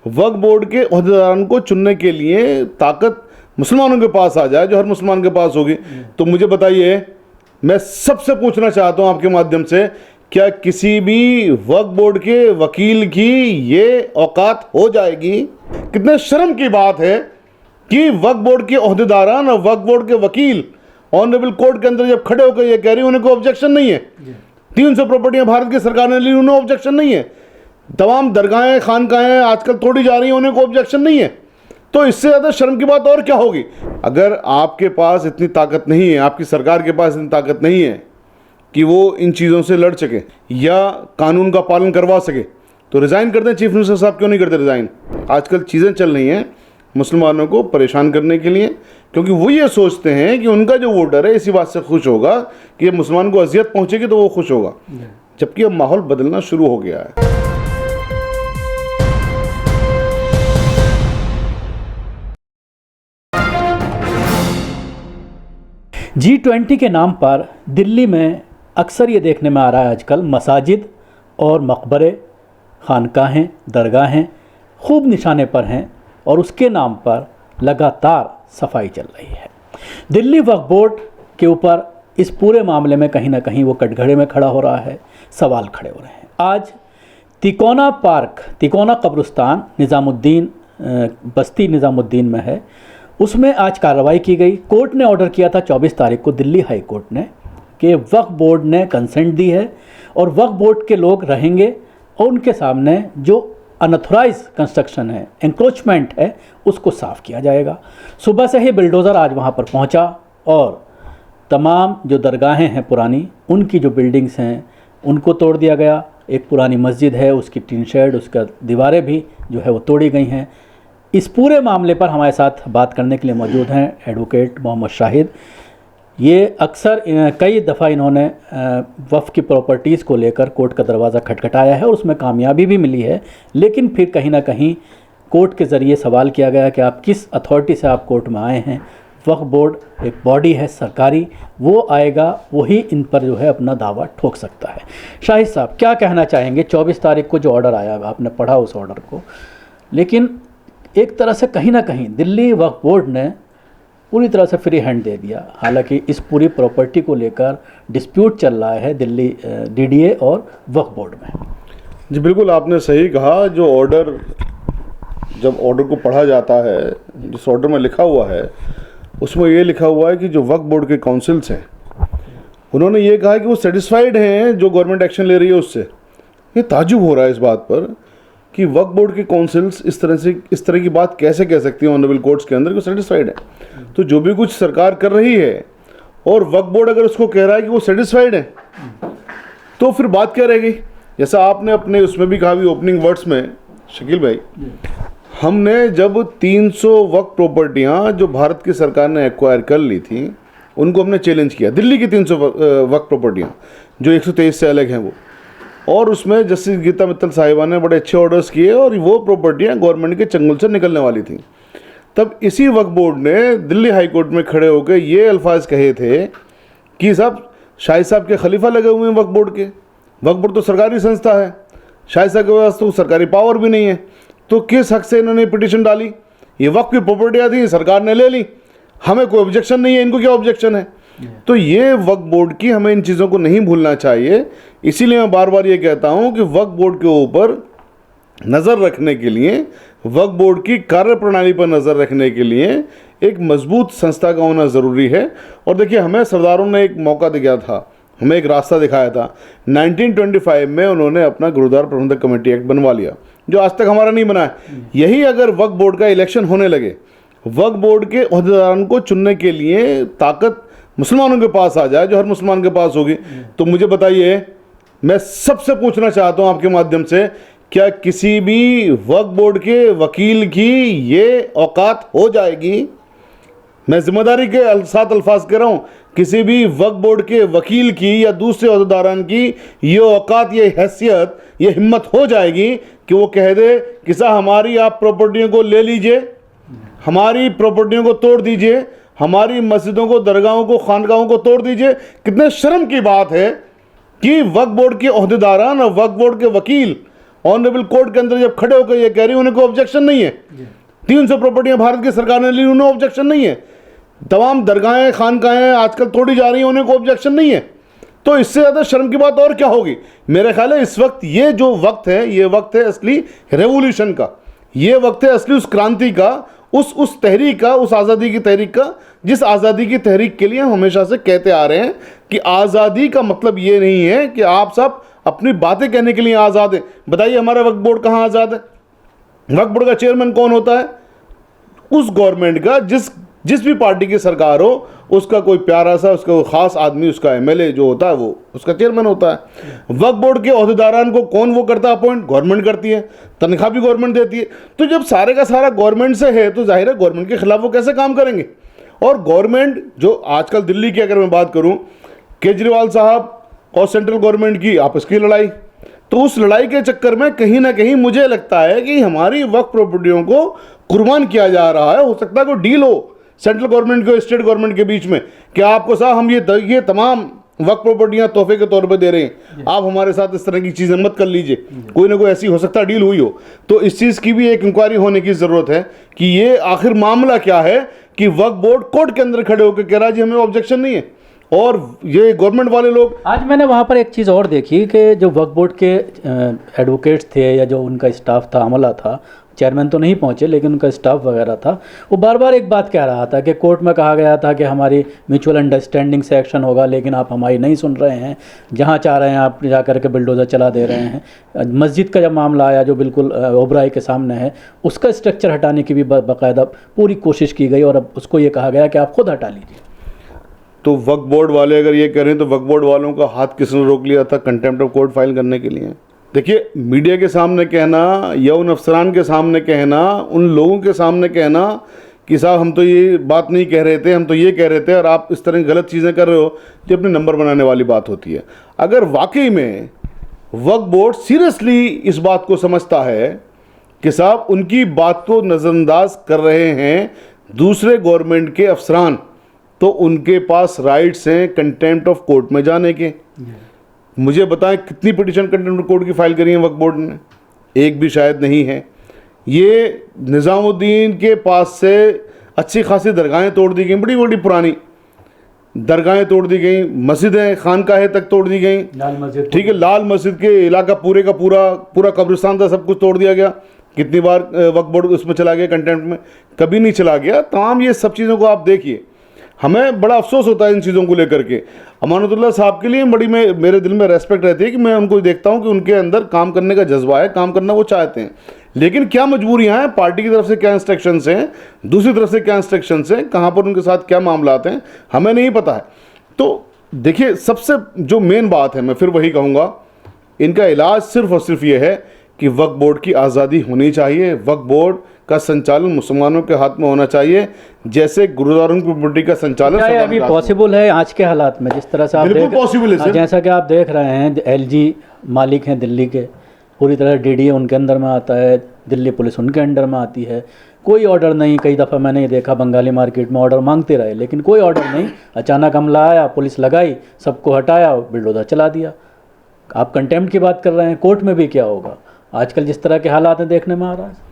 वक्फ board के ओहदेदारों को चुनने के लिए ताकत मुसलमानों के पास आ जाए, जो हर मुसलमान के पास होगी, तो मुझे बताइए, मैं सबसे पूछना चाहता हूं आपके माध्यम से, क्या किसी भी वक्फ बोर्ड के वकील की ये औकात हो जाएगी? कितने शर्म की बात है कि वक्फ बोर्ड के ओहदेदारान और वक्फ बोर्ड के वकील ऑनरेबल कोर्ट के अंदर जब खड़े होकर ये कह रही हैं, उन्हें कोई ऑब्जेक्शन नहीं है। 300 प्रॉपर्टियां भारत की सरकार ने ली, उन्हें ऑब्जेक्शन नहीं है। तमाम दरगाहें खानकाहें आजकल तोड़ी जा रही हैं, उन्हें कोई ऑब्जेक्शन नहीं है। तो इससे ज़्यादा शर्म की बात और क्या होगी? अगर आपके पास इतनी ताकत नहीं है, आपकी सरकार के पास इतनी ताकत नहीं है कि वो इन चीज़ों से लड़ सके या कानून का पालन करवा सके, तो रिज़ाइन कर दें। चीफ मिनिस्टर साहब क्यों नहीं करते रिज़ाइन? आजकल चीज़ें चल रही हैं मुसलमानों को परेशान करने के लिए, क्योंकि वो ये सोचते हैं कि उनका जो वोटर है इसी बात से खुश होगा कि मुसलमान को अजियत पहुंचेगी तो वो खुश होगा, जबकि अब माहौल बदलना शुरू हो गया है। G20 के नाम पर दिल्ली में अक्सर ये देखने में आ रहा है आजकल, मसाजिद और मकबरे, खानकाहें, दरगाहें खूब निशाने पर हैं और उसके नाम पर लगातार सफाई चल रही है। दिल्ली वक्फ बोर्ड के ऊपर इस पूरे मामले में कहीं ना कहीं वो कटघरे में खड़ा हो रहा है, सवाल खड़े हो रहे हैं। आज तिकोना पार्क, तिकोना कब्रिस्तान निज़ामुद्दीन बस्ती निज़ामुद्दीन में है, उसमें आज कार्रवाई की गई। कोर्ट ने ऑर्डर किया था 24 तारीख को, दिल्ली हाई कोर्ट ने, कि वक्फ बोर्ड ने कंसेंट दी है और वक्फ बोर्ड के लोग रहेंगे और उनके सामने जो अनऑथराइज कंस्ट्रक्शन है, एंक्रोचमेंट है, उसको साफ़ किया जाएगा। सुबह से ही बिल्डोज़र आज वहाँ पर पहुँचा और तमाम जो दरगाहें हैं पुरानी, उनकी जो बिल्डिंग्स हैं उनको तोड़ दिया गया। एक पुरानी मस्जिद है, उसकी टीन शेड, उसका दीवारें भी जो है वो तोड़ी गई हैं। इस पूरे मामले पर हमारे साथ बात करने के लिए मौजूद हैं एडवोकेट मोहम्मद शाहिद। ये अक्सर कई दफ़ा इन्होंने वक्फ की प्रॉपर्टीज़ को लेकर कोर्ट का दरवाज़ा खटखटाया है और उसमें कामयाबी भी मिली है, लेकिन फिर कहीं ना कहीं कोर्ट के ज़रिए सवाल किया गया कि आप किस अथॉरिटी से आप कोर्ट में आए हैं। वक्फ बोर्ड एक बॉडी है सरकारी, वो आएगा, वही इन पर जो है अपना दावा ठोक सकता है। शाहिद साहब, क्या कहना चाहेंगे? 24 तारीख को जो ऑर्डर आया, आपने पढ़ा उस ऑर्डर को, लेकिन एक तरह से कहीं ना कहीं दिल्ली वक्फ बोर्ड ने पूरी तरह से फ्री हैंड दे दिया। हालांकि इस पूरी प्रॉपर्टी को लेकर डिस्प्यूट चल रहा है दिल्ली डीडीए और वक्फ बोर्ड में। जी बिल्कुल, आपने सही कहा। जो ऑर्डर, जब ऑर्डर को पढ़ा जाता है, जिस ऑर्डर में लिखा हुआ है उसमें ये लिखा हुआ है कि जो वक्फ बोर्ड के काउंसिल्स हैं उन्होंने ये कहा कि वो सेटिस्फाइड हैं जो गवर्नमेंट एक्शन ले रही है उससे। ये ताज्जुब हो रहा है इस बात पर कि वक्फ बोर्ड के काउंसिल्स इस तरह की बात कैसे कह सकती है ऑनरेबल कोर्ट्स के अंदर कि सेटिस्फाइड है। तो जो भी कुछ सरकार कर रही है और वक्फ बोर्ड अगर उसको कह रहा है कि वो सेटिस्फाइड है, तो फिर बात क्या रह गई? जैसा आपने अपने उसमें भी कहा भी ओपनिंग वर्ड्स में, शकील भाई, हमने जब 300 वक्फ प्रॉपर्टियाँ जो भारत की सरकार ने एक्वायर कर ली थी उनको हमने चैलेंज किया। दिल्ली की 300 वक्फ प्रॉपर्टियाँ जो 123 से अलग हैं वो, और उसमें जस्टिस गीता मित्तल साहिबा ने बड़े अच्छे ऑर्डर्स किए और वो प्रॉपर्टियाँ गवर्नमेंट के चंगुल से निकलने वाली थी। तब इसी वक्फ बोर्ड ने दिल्ली हाई कोर्ट में खड़े होकर ये अल्फाज कहे थे कि साहब, शाहिद साहब के खलीफा लगे हुए हैं वक्फ बोर्ड के। वक्फ बोर्ड तो सरकारी संस्था है, शाहिद साहब के पास तो सरकारी पावर भी नहीं है, तो किस हक से इन्होंने पिटीशन डाली? ये वक्फ की प्रॉपर्टियाँ थी, सरकार ने ले ली, हमें कोई ऑब्जेक्शन नहीं है, इनको क्या ऑब्जेक्शन है? तो ये वक्फ बोर्ड की, हमें इन चीज़ों को नहीं भूलना चाहिए। इसीलिए मैं बार बार ये कहता हूँ कि वक्फ बोर्ड के ऊपर नज़र रखने के लिए, वक्फ बोर्ड की कार्यप्रणाली पर नज़र रखने के लिए एक मजबूत संस्था का होना ज़रूरी है। और देखिए, हमें सरदारों ने एक मौका दिया था, हमें एक रास्ता दिखाया था। 1925 में उन्होंने अपना गुरुद्वारा प्रबंधक कमेटी एक्ट बनवा लिया, जो आज तक हमारा नहीं बना है। यही अगर वक्फ बोर्ड का इलेक्शन होने लगे, वक्फ बोर्ड के ओहदेदारों को चुनने के लिए ताकत मुसलमानों के पास आ जाए, जो हर मुसलमान के पास होगी, तो मुझे बताइए, मैं सबसे पूछना चाहता हूं आपके माध्यम से, क्या किसी भी वक्फ बोर्ड के वकील की ये औकात हो जाएगी? मैं जिम्मेदारी के साथ अल्फाज कह रहा हूं, किसी भी वक्फ बोर्ड के वकील की या दूसरे ओहदेदारान की ये औकात, ये हैसियत, ये हिम्मत हो जाएगी कि वो कह दे कि साहब हमारी आप प्रॉपर्टियों को ले लीजिए, हमारी प्रॉपर्टियों को तोड़ दीजिए, हमारी मस्जिदों को, दरगाहों को, खानगाहों को तोड़ दीजिए? कितने शर्म की बात है कि वक्फ बोर्ड के ओहदेदारान और वक्फ बोर्ड के वकील ऑनरेबल कोर्ट के अंदर जब खड़े होकर ये कह रही उन्हें कोई ऑब्जेक्शन नहीं है। 300 प्रॉपर्टियां भारत की सरकार ने ली, उन्हें ऑब्जेक्शन नहीं है। तमाम दरगाहें खानकाहें आजकल तोड़ी जा रही हैं, उन्हें कोई ऑब्जेक्शन नहीं है। तो इससे ज़्यादा शर्म की बात और क्या होगी? मेरे ख्याल है इस वक्त ये जो वक्त है, ये वक्त है असली रेवोल्यूशन का, ये वक्त है असली उस क्रांति का, उस तहरीक का, उस आज़ादी की तहरीक का, जिस आज़ादी की तहरीक के लिए हम हमेशा से कहते आ रहे हैं कि आज़ादी का मतलब ये नहीं है कि आप सब अपनी बातें कहने के लिए आज़ाद हैं। बताइए हमारा वक्फ बोर्ड कहाँ आज़ाद है? वक्फ बोर्ड का चेयरमैन कौन होता है? उस गवर्नमेंट का जिस भी पार्टी की सरकार हो उसका कोई प्यारा सा, उसका कोई ख़ास आदमी, उसका एमएलए जो होता है वो उसका चेयरमैन होता है। वक्फ बोर्ड के अहदेदारान को कौन वो करता है? अपॉइंट गवर्नमेंट करती है, तनख्वाह भी गवर्नमेंट देती है। तो जब सारे का सारा गवर्नमेंट से है तो जाहिर है गवर्नमेंट के खिलाफ वो कैसे काम करेंगे? और गवर्नमेंट जो आजकल दिल्ली की अगर मैं बात करूं, केजरीवाल साहब और सेंट्रल गवर्नमेंट की आपस की लड़ाई, तो उस लड़ाई के चक्कर में कहीं ना कहीं मुझे लगता है कि हमारी वक्फ प्रॉपर्टियों को कुर्बान किया जा रहा है। हो सकता है कोई डील हो सेंट्रल गवर्नमेंट को स्टेट गवर्नमेंट के बीच में कि आपको साहब हम ये तमाम वक्फ प्रॉपर्टियां तोहफे के तौर पे दे रहे हैं, आप हमारे साथ इस तरह की चीज़ें मत कर लीजिए। कोई ना कोई ऐसी हो सकता है डील हुई हो। तो इस चीज़ की भी एक इंक्वायरी होने की ज़रूरत है कि ये आखिर मामला क्या है कि वक्फ बोर्ड कोर्ट के अंदर खड़े होकर कह रहा है जी हमें ऑब्जेक्शन नहीं है, और ये गवर्नमेंट वाले लोग। आज मैंने वहाँ पर एक चीज़ और देखी कि जो वक्फ बोर्ड के एडवोकेट्स थे या जो उनका स्टाफ था, अमला था, चेयरमैन तो नहीं पहुँचे लेकिन उनका स्टाफ वगैरह था, वो बार बार एक बात कह रहा था कि कोर्ट में कहा गया था कि हमारी म्यूचुअल अंडरस्टैंडिंग से एक्शन होगा, लेकिन आप हमारी नहीं सुन रहे हैं, जहाँ चाह रहे हैं आप जा करके बिल्डोज़र चला दे रहे हैं। मस्जिद का जब मामला आया जो बिल्कुल ओबराई के सामने है, उसका स्ट्रक्चर हटाने की भी बाकायदा पूरी कोशिश की गई और अब उसको ये कहा गया कि आप खुद हटा लीजिए। तो वक्फ बोर्ड वाले अगर ये कह रहे हैं तो वक्फ बोर्ड वालों का हाथ किसने रोक लिया था कंटेम्प्ट ऑफ कोर्ट फाइल करने के लिए? देखिए, मीडिया के सामने कहना या उन अफसरान के सामने कहना, उन लोगों के सामने कहना कि साहब हम तो ये बात नहीं कह रहे थे, हम तो ये कह रहे थे और आप इस तरह गलत चीज़ें कर रहे हो, तो अपने नंबर बनाने वाली बात होती है। अगर वाकई में वक्फ बोर्ड सीरियसली इस बात को समझता है कि साहब उनकी बात को नज़रअंदाज कर रहे हैं दूसरे गवर्नमेंट के अफसरान, तो उनके पास राइट्स हैं कंटेम्प्ट ऑफ कोर्ट में जाने के। मुझे बताएं कितनी पिटीशन कंटेम्प्ट ऑफ कोर्ट की फाइल करी है वक्फ बोर्ड ने? एक भी शायद नहीं है। ये निज़ामुद्दीन के पास से अच्छी खासी दरगाहें तोड़ दी गई, बड़ी बड़ी पुरानी दरगाहें तोड़ दी गई, मस्जिदें खानकाहें तक तोड़ दी गई, लाल मस्जिद, ठीक है, लाल मस्जिद के इलाका पूरे का पूरा कब्रिस्तान था, सब कुछ तोड़ दिया गया। कितनी बार वक्फ बोर्ड उसमें चला गया कंटेम्प्ट में? कभी नहीं चला गया। तमाम ये सब चीज़ों को आप देखिए, हमें बड़ा अफसोस होता है इन चीज़ों को लेकर के। अमानतुल्लाह साहब के लिए बड़ी मेरे दिल में रेस्पेक्ट रहती है कि मैं उनको देखता हूँ कि उनके अंदर काम करने का जज्बा है, काम करना वो चाहते हैं, लेकिन क्या मजबूरियाँ हैं, पार्टी की तरफ से क्या इंस्ट्रक्शंस हैं, दूसरी तरफ से क्या इंस्ट्रक्शंस हैं, कहाँ पर उनके साथ क्या मामला हैं, हमें नहीं पता है। तो देखिए, सबसे जो मेन बात है, मैं फिर वही कहूँगा, इनका इलाज सिर्फ और सिर्फ ये है कि वक्फ बोर्ड की आज़ादी होनी चाहिए, वक्फ बोर्ड का संचालन मुसलमानों के हाथ में होना चाहिए, जैसे गुरुद्वारों की प्रॉपर्टी का संचालन अभी पॉसिबल है आज के हालात में, जिस तरह से आप बिल्कुल पॉसिबल है। जैसा कि आप देख रहे हैं, एलजी मालिक हैं दिल्ली के, पूरी तरह डीडीए उनके अंदर में आता है, दिल्ली पुलिस उनके अंडर में आती है, कोई ऑर्डर नहीं। कई दफ़ा मैंने ये देखा बंगाली मार्केट में ऑर्डर मांगते रहे लेकिन कोई ऑर्डर नहीं, अचानक हमला आया, पुलिस लगाई, सबको हटाया, बिल्डोज़र चला दिया। आप कंटेम्प्ट की बात कर रहे हैं, कोर्ट में भी क्या होगा आजकल जिस तरह के हालात हैं देखने में आ रहा है।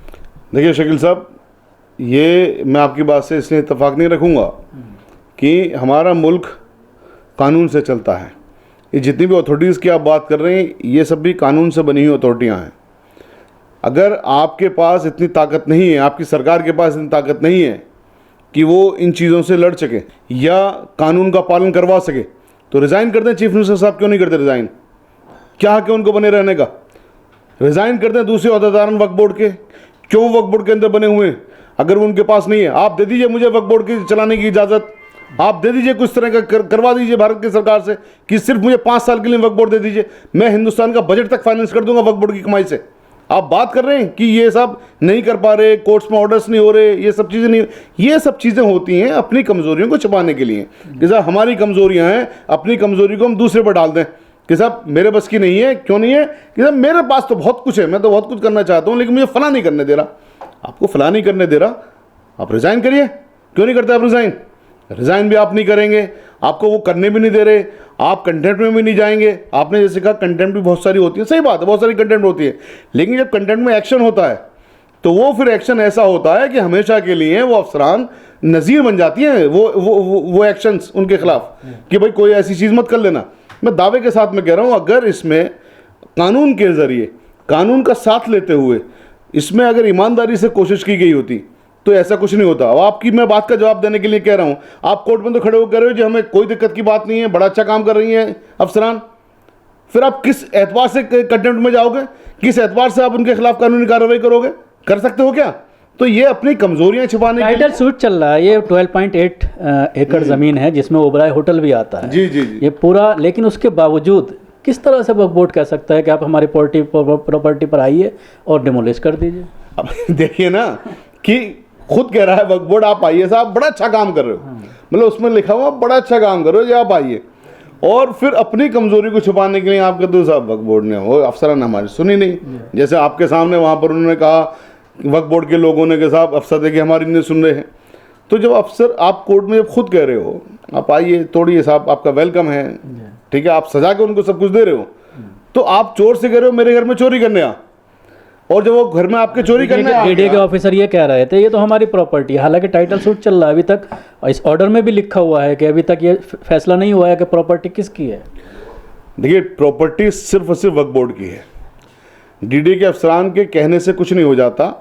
देखिए शकील साहब, ये मैं आपकी बात से इसलिए इत्तेफाक नहीं रखूँगा कि हमारा मुल्क कानून से चलता है। ये जितनी भी अथॉरिटीज़ की आप बात कर रहे हैं, ये सब भी कानून से बनी हुई अथॉरिटियाँ हैं। अगर आपके पास इतनी ताकत नहीं है, आपकी सरकार के पास इतनी ताकत नहीं है कि वो इन चीज़ों से लड़ सके या कानून का पालन करवा सके, तो रिज़ाइन कर दें। चीफ मिनिस्टर साहब क्यों नहीं करते रिज़ाइन? क्या हक है उनको बने रहने का? रिज़ाइन कर दें। दूसरे अहदेदारान वक्फ बोर्ड के क्यों वक्फ बोर्ड के अंदर बने हुए हैं? अगर वो उनके पास नहीं है, आप दे दीजिए मुझे वक्फ बोर्ड की चलाने की इजाज़त, आप दे दीजिए, कुछ तरह का करवा दीजिए भारत की सरकार से कि सिर्फ मुझे 5 साल के लिए वक्फ बोर्ड दे दीजिए, मैं हिंदुस्तान का बजट तक फाइनेंस कर दूंगा वक्फ बोर्ड की कमाई से। आप बात कर रहे हैं कि ये सब नहीं कर पा रहे, कोर्ट्स में ऑर्डर्स नहीं हो रहे, ये सब चीज़ें नहीं, ये सब चीज़ें होती हैं अपनी कमज़ोरियों को छुपाने के लिए कि साहब हमारी कमज़ोरियाँ हैं, अपनी कमज़ोरी को हम दूसरे पर डाल दें कि साहब मेरे बस की नहीं है। क्यों नहीं है? कि साहब मेरे पास तो बहुत कुछ है, मैं तो बहुत कुछ करना चाहता हूँ, लेकिन मुझे फला नहीं करने दे रहा। आपको फला नहीं करने दे रहा, आप रिज़ाइन करिए। क्यों नहीं करते आप रिज़ाइन? रिज़ाइन भी आप नहीं करेंगे आपको वो करने भी नहीं दे रहे, आप कंटेंट में भी नहीं जाएंगे। आपने जैसे कहा कंटेंट भी बहुत सारी होती है, सही बात है, बहुत सारी कंटेंट होती है, लेकिन जब कंटेंट में एक्शन होता है तो वो फिर एक्शन ऐसा होता है कि हमेशा के लिए वो अफसरान नज़ीर बन जाती हैं, वो एक्शंस उनके खिलाफ कि भाई कोई ऐसी चीज़ मत कर लेना। मैं दावे के साथ में कह रहा हूँ, अगर इसमें कानून के ज़रिए, कानून का साथ लेते हुए इसमें अगर ईमानदारी से कोशिश की गई होती तो ऐसा कुछ नहीं होता। अब आपकी मैं बात का जवाब देने के लिए कह रहा हूँ, आप कोर्ट में तो खड़े होकर कह रहे हो जी हमें कोई दिक्कत की बात नहीं है, बड़ा अच्छा काम कर रही हैं अफसरान, फिर आप किस एतबार से कंटेम्प्ट में जाओगे, किस एतबार से आप उनके खिलाफ कानूनी कार्रवाई करोगे? कर सकते हो क्या? तो ये अपनी कमजोरियां छिपाने के टाइटल सूट चल रहा है, ये 12.8 एकड़ ज़मीन है जिसमें ओबराय होटल भी आता है। जी जी जी। ये पूरा, लेकिन उसके बावजूद किस तरह से वक्फ बोर्ड कह सकता है कि आप हमारी प्रॉपर्टी पर आइए और डिमोलिश कर दीजिए? अब देखिए ना कि खुद कह रहा है वक्फ बोर्ड आप आइए साहब, बड़ा अच्छा काम कर रहे हो, मतलब उसमें लिखा हुआ बड़ा अच्छा काम कर रहे हो जी, आप आइए, और फिर अपनी कमजोरी को छुपाने के लिए आप कहते हो साहब वक्फ बोर्ड ने, वो अफसरान हमारी सुनी नहीं। जैसे आपके सामने वहाँ पर उन्होंने कहा, वक्फ बोर्ड के लोगों ने कि साहब अफसर देखिए हमारी नहीं सुन रहे हैं। तो जब अफसर, आप कोर्ट में जब खुद कह रहे हो आप आइए तोड़िए साहब, आपका वेलकम है, ठीक है, आप सजा के उनको सब कुछ दे रहे हो, तो आप चोर से कह रहे हो मेरे घर में चोरी करने आ, और जब वो घर में आपके चोरी करने आ डीडीए के ऑफिसर ये कह रहे थे ये तो हमारी प्रॉपर्टी है, हालांकि टाइटल सूट चल रहा है अभी तक, इस ऑर्डर में भी लिखा हुआ है कि अभी तक ये फैसला नहीं हुआ है कि प्रॉपर्टी किसकी है। देखिए प्रॉपर्टी सिर्फ और सिर्फ वक्फ बोर्ड की है, डीडीए के अफसरान के कहने से कुछ नहीं हो जाता,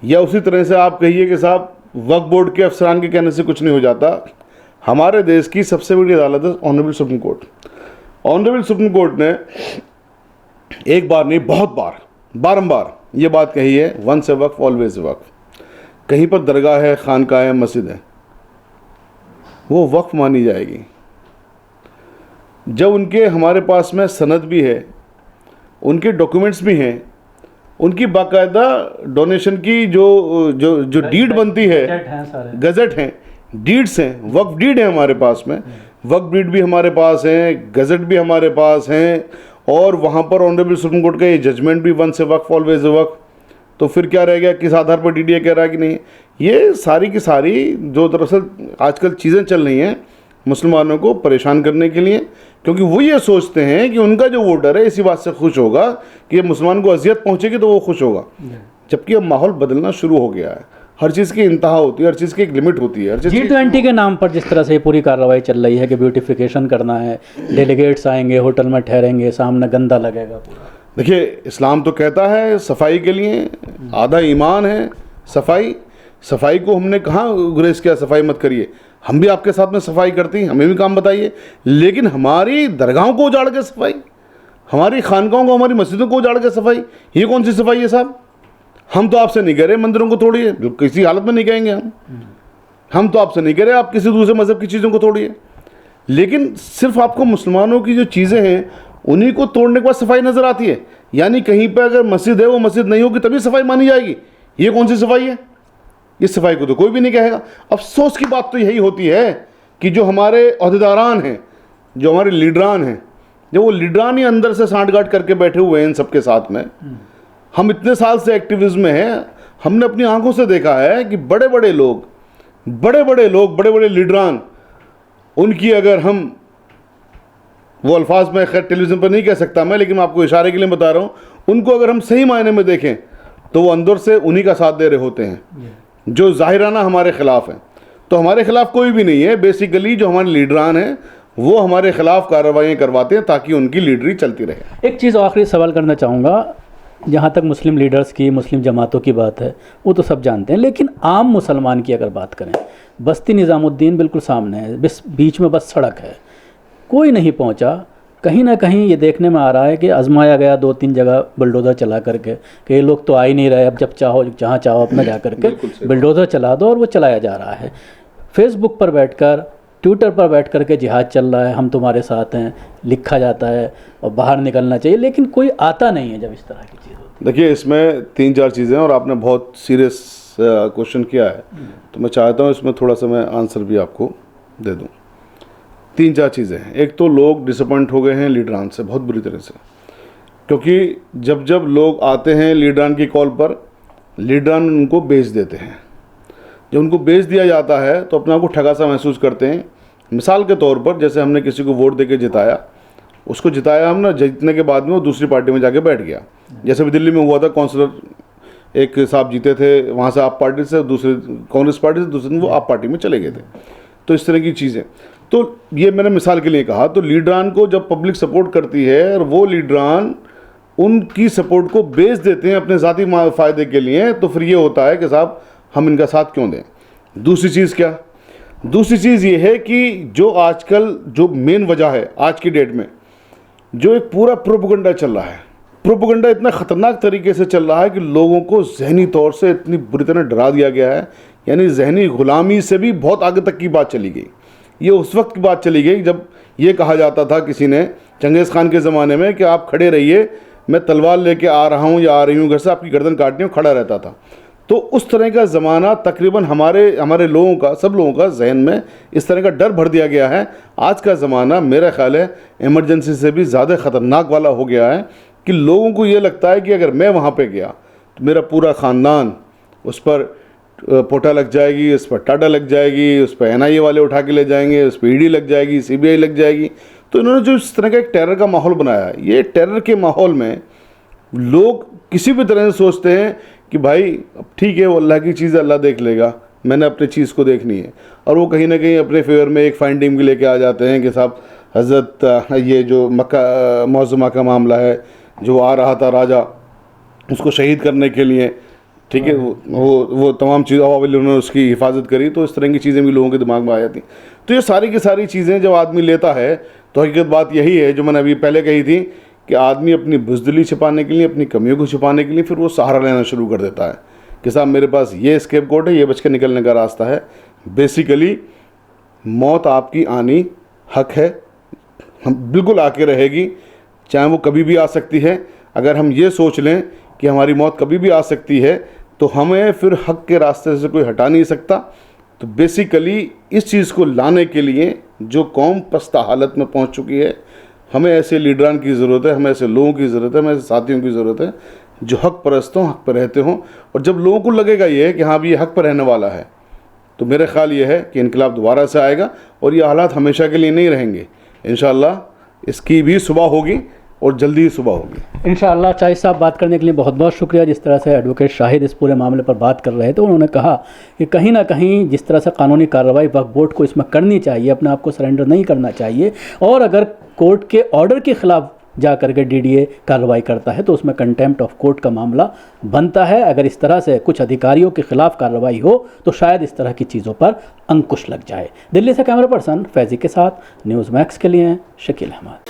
या उसी तरह से आप कहिए कि साहब वक्फ बोर्ड के अफसरान के कहने से कुछ नहीं हो जाता। हमारे देश की सबसे बड़ी अदालत है honourable supreme court. Honourable supreme court ने एक बार नहीं बहुत बार, बारंबार ये बात कही है, once a Waqf always a वक्फ। कहीं पर दरगाह है, खानकाह है, मस्जिद है, वो वक्फ मानी जाएगी जब उनके हमारे पास में सनद भी है, उनके डॉक्यूमेंट्स भी हैं, उनकी बाकायदा डोनेशन की जो जो जो डीड बनती है, गज़ट हैं, डीड्स हैं, वक्फ डीड है हमारे पास में, वक्फ डीड भी हमारे पास हैं, गज़ट भी हमारे पास हैं, और वहाँ पर ऑनरेबल सुप्रीम कोर्ट का ये जजमेंट भी once a Waqf always a वक्फ। तो फिर क्या रह गया, किस आधार पर डीडीए कह रहा है कि नहीं? ये सारी की सारी जो दरअसल आजकल चीज़ें चल रही हैं मुसलमानों को परेशान करने के लिए, क्योंकि वो ये सोचते हैं कि उनका जो वोटर है इसी बात से खुश होगा कि मुसलमान को अजियत पहुँचेगी तो वो खुश होगा, जबकि अब माहौल बदलना शुरू हो गया है। हर चीज़ की इंतहा होती है, हर चीज़ की एक लिमिट होती है। G20 के नाम पर जिस तरह से पूरी कार्रवाई चल रही है कि ब्यूटिफिकेशन करना है, डेलीगेट्स आएंगे, होटल में ठहरेंगे, सामने गंदा लगेगा पूरा। देखिए इस्लाम तो कहता है सफाई के लिए, आधा ईमान है सफाई। सफाई को हमने कहाँ गुरेज किया, सफाई मत करिए, हम भी आपके साथ में सफाई करती हैं, हमें भी काम बताइए, लेकिन हमारी दरगाहों को उजाड़ के सफाई, हमारी खानकाहों को, हमारी मस्जिदों को उजाड़ के सफाई, ये कौन सी सफाई है साहब? हम तो आपसे नहीं कह रहे मंदिरों को तोड़िए, किसी हालत में नहीं कहेंगे हम तो आपसे नहीं कह रहे आप किसी दूसरे मज़हब की चीज़ों को तोड़िए, लेकिन सिर्फ आपको मुसलमानों की जो चीज़ें हैं उन्हीं को तोड़ने के बाद सफाई नज़र आती है। यानी कहीं पर अगर मस्जिद है वो मस्जिद नहीं होगी तभी सफाई मानी जाएगी, ये कौन सी सफाई है? इस सफाई को तो कोई भी नहीं कहेगा। अफसोस की बात तो यही होती है कि जो हमारे अहदेदारान हैं, जो हमारे लीडरान हैं, जब वो लीडरान ही अंदर से सांठ-गांठ करके बैठे हुए हैं इन सबके साथ में। हम इतने साल से एक्टिविज़्म में हैं, हमने अपनी आंखों से देखा है कि बड़े बड़े लोग, बड़े बड़े लीडरान, उनकी अगर हम वो अल्फाज में खैर टेलीविज़न पर नहीं कह सकता मैं, लेकिन मैं आपको इशारे के लिए बता रहा हूँ, उनको अगर हम सही मायने में देखें तो वो अंदर से उन्हीं का साथ दे रहे होते हैं जो ज़ाहिराना हमारे ख़िलाफ़ हैं। तो हमारे ख़िलाफ़ कोई भी नहीं है, बेसिकली जो हमारे लीडरान हैं वो हमारे ख़िलाफ़ कार्रवाइयाँ करवाते हैं ताकि उनकी लीडरी चलती रहे। एक चीज़ आखिरी सवाल करना चाहूँगा, जहाँ तक मुस्लिम लीडर्स की, मुस्लिम जमातों की बात है वो तो सब जानते हैं, लेकिन आम मुसलमान की अगर बात करें, बस्ती निज़ामुद्दीन बिल्कुल सामने है, बीच में बस सड़क है, कोई नहीं पहुंचा। कहीं ना कहीं ये देखने में आ रहा है कि आजमाया गया 2-3 जगह बुलडोज़र चला करके कि ये लोग तो आ ही नहीं रहे, अब जब चाहो जहाँ चाहो अपना जा करके बुलडोज़र चला दो, और वो चलाया जा रहा है। फेसबुक पर बैठकर, ट्विटर पर बैठ करके जिहाद चल रहा है, हम तुम्हारे साथ हैं लिखा जाता है और बाहर निकलना चाहिए, लेकिन कोई आता नहीं है जब इस तरह की चीज़ होती है। देखिए इसमें 3-4 चीज़ें, और आपने बहुत सीरियस क्वेश्चन किया है, तो मैं चाहता हूँ इसमें थोड़ा सा मैं आंसर भी आपको दे दूँ। 3-4 चीज़ें हैं। एक तो लोग डिसअपॉइंट हो गए हैं लीडरान से बहुत बुरी तरह से, क्योंकि जब जब लोग आते हैं लीडरान की कॉल पर, लीडरान उनको बेच देते हैं। जब उनको बेच दिया जाता है तो अपने आप को ठगा सा महसूस करते हैं मिसाल के तौर पर जैसे हमने किसी को वोट देके जिताया, उसको जिताया हम ना, जीतने के बाद में वो दूसरी पार्टी में जाके बैठ गया। जैसे अभी दिल्ली में हुआ था, काउंसलर एक साहब जीते थे वहाँ से आप पार्टी से, दूसरे कांग्रेस पार्टी से, दूसरे दिन वो आप पार्टी में चले गए थे। तो इस तरह की चीज़ें, तो ये मैंने मिसाल के लिए कहा। तो लीडरान को जब पब्लिक सपोर्ट करती है और वो लीडरान उनकी सपोर्ट को बेच देते हैं अपने ज़ाती फ़ायदे के लिए, तो फिर ये होता है कि साहब हम इनका साथ क्यों दें। दूसरी चीज़ क्या, दूसरी चीज़ ये है कि जो आजकल जो मेन वजह है आज की डेट में, जो एक पूरा प्रोपेगेंडा चल रहा है, प्रोपेगेंडा इतना ख़तरनाक तरीके से चल रहा है कि लोगों को जहनी तौर से इतनी बुरी तरह डरा दिया गया है, यानी जहनी ग़ुलामी से भी बहुत आगे तक की बात चली गई। ये उस वक्त की बात चली गई जब ये कहा जाता था किसी ने चंगेज़ खान के ज़माने में कि आप खड़े रहिए, मैं तलवार लेके आ रहा हूँ या आ रही हूँ घर से, आपकी गर्दन काटनी हो, खड़ा रहता था। तो उस तरह का ज़माना तकरीबन हमारे लोगों का, सब लोगों का जहन में इस तरह का डर भर दिया गया है। आज का ज़माना मेरा ख़्याल है इमरजेंसी से भी ज़्यादा ख़तरनाक वाला हो गया है कि लोगों को ये लगता है कि अगर मैं वहाँ पे गया तो मेरा पूरा ख़ानदान, उस पर पोटा लग जाएगी, उस पर टाटा लग जाएगी, उस पर NIA वाले उठा के ले जाएंगे, उस पर ED लग जाएगी, CBI लग जाएगी। तो इन्होंने जो इस तरह का एक टेरर का माहौल बनाया है, ये टेरर के माहौल में लोग किसी भी तरह से सोचते हैं कि भाई अब ठीक है, वो अल्लाह की चीज़ अल्लाह देख लेगा, मैंने अपनी चीज़ को देखनी है। और वो कहीं ना कहीं अपने फेवर में एक फाइंडिंग भी लेके आ जाते हैं कि साहब हज़रत ये जो मक्का मौज़मा का मामला है, जो आ रहा था राजा उसको शहीद करने के लिए, ठीक है, वो तमाम चीज़ अवाबिल उन्होंने उसकी हिफाजत करी, तो इस तरह की चीज़ें भी लोगों के दिमाग में आ जाती। तो ये सारी की सारी चीज़ें जब आदमी लेता है तो हकीकत बात यही है जो मैंने अभी पहले कही थी कि आदमी अपनी बुज़दिली छिपाने के लिए, अपनी कमियों को छिपाने के लिए फिर वो सहारा लेना शुरू कर देता है कि साहब मेरे पास ये स्केपगोट है, ये बच के निकलने का रास्ता है। बेसिकली मौत आपकी आनी हक है, हम बिल्कुल आके रहेगी, चाहे वो कभी भी आ सकती है। अगर हम ये सोच लें कि हमारी मौत कभी भी आ सकती है तो हमें फिर हक के रास्ते से कोई हटा नहीं सकता। तो बेसिकली इस चीज़ को लाने के लिए जो कौम पस्ता हालत में पहुंच चुकी है, हमें ऐसे लीडरान की ज़रूरत है, हमें ऐसे लोगों की ज़रूरत है, हमें ऐसे साथियों की ज़रूरत है जो हक परस्त हों, हक पर रहते हों। और जब लोगों को लगेगा ये कि हाँ भी ये हक पर रहने वाला है, तो मेरा ख्याल ये है कि इनकलाब दोबारा से आएगा और ये हालात हमेशा के लिए नहीं रहेंगे। इंशाअल्लाह इसकी भी सुबह होगी और जल्दी ही सुबह होगी इंशाअल्लाह। चाहिए साहब, बात करने के लिए बहुत बहुत शुक्रिया। जिस तरह से एडवोकेट शाहिद इस पूरे मामले पर बात कर रहे थे, उन्होंने कहा कि कहीं ना कहीं जिस तरह से कानूनी कार्रवाई वक्फ बोर्ड को इसमें करनी चाहिए, अपने आप को सरेंडर नहीं करना चाहिए, और अगर कोर्ट के ऑर्डर के ख़िलाफ़ जा करके DDA कार्रवाई करता है तो उसमें कंटेम्प्ट ऑफ कोर्ट का मामला बनता है। अगर इस तरह से कुछ अधिकारियों के खिलाफ कार्रवाई हो तो शायद इस तरह की चीज़ों पर अंकुश लग जाए। दिल्ली से कैमरा पर्सन फैज़ी के साथ न्यूज़ मैक्स के लिए शकील अहमद।